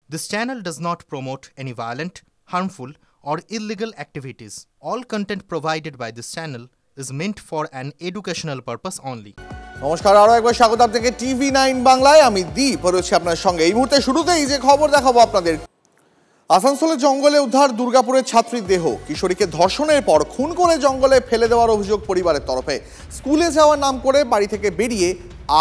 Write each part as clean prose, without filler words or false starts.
This channel does not promote any violent, harmful, or illegal activities. All content provided by this channel is meant for an educational purpose only. নমস্কার, আরো একবার স্বাগত আপনাকে TV9 বাংলায়। আমি দীপ রয়েছি আপনার সঙ্গে। এই মুহূর্তে শুরুতেই যে খবর দেখাবো আপনাদের, আসানসোলের জঙ্গলে উদ্ধার দুর্গাপুরের ছাত্রীর দেহ। কিশোরীকে ধর্ষণের পর খুন করে জঙ্গলে ফেলে দেওয়ার অভিযোগ পরিবারের তরফে। স্কুলে যাওয়ার নাম করে বাড়ি থেকে বেরিয়ে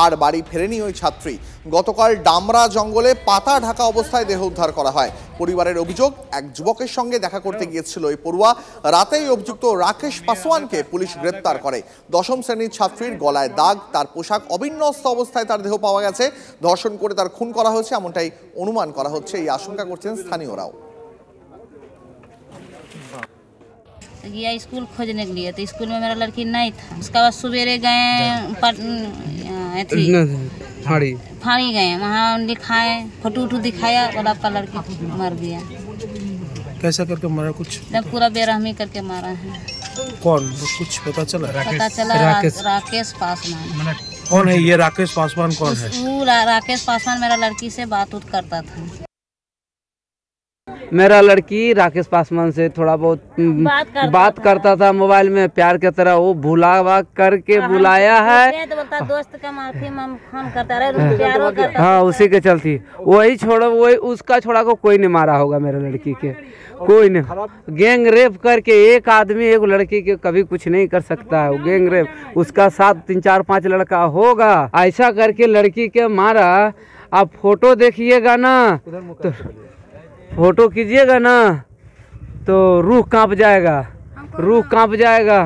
আর বাড়ি ফেরেনি ওই ছাত্রী। গতকাল ডামরা জঙ্গলে পাতা ঢাকা অবস্থায় দেহ উদ্ধার করা হয়। পরিবারের অভিযোগ, এক যুবকের সঙ্গে দেখা করতে গিয়েছিল ওই পড়ুয়া। রাতেই অভিযুক্ত রাকেশ পাসওয়ানকে পুলিশ গ্রেপ্তার করে। দশম শ্রেণীর ছাত্রীর গলায় দাগ, তার পোশাক অবিন্যস্ত অবস্থায় তার দেহ পাওয়া গেছে। ধর্ষণ করে তার খুন করা হয়েছে এমনটাই অনুমান করা হচ্ছে, এই আশঙ্কা করছেন স্থানীয়রাও। गया स्कूल खोजने के लिए, तो स्कूल में मेरा लड़की नहीं था। उसके बाद सवेरे गए फाड़ी गए, वहाँ लिखाए, फोटो उटू दिखाया, बोला आपका लड़की मर गया। कैसा करके मारा? कुछ जब पूरा बेरहमी करके मारा है। कौन, कुछ पता चला? पता चला राकेश पासवान। कौन है ये राकेश पासवान? कौन है वो? राकेश पासवान मेरा लड़की से बात उत करता था। मेरा लड़की राकेश पासवान से थोड़ा बहुत बात करता था मोबाइल में, प्यार की तरह। वो भुलावा करके बुलाया है, बोलता दोस्त का माफी फोन करता रहे, हाँ उसी के चलती। वही छोड़ा, वही उसका छोड़ा को कोई नहीं मारा होगा मेरे लड़की के, कोई नहीं। गैंग रेप करके एक आदमी एक लड़की के कभी कुछ नहीं कर सकता है। वो गैंग रेप, उसका साथ 3 4 5 लड़का होगा, ऐसा करके लड़की के मारा। आप फोटो देखिएगा ना, तो फोटो कीजिएगा ना तो रूह कांप जाएगा, रूह कांप जाएगा।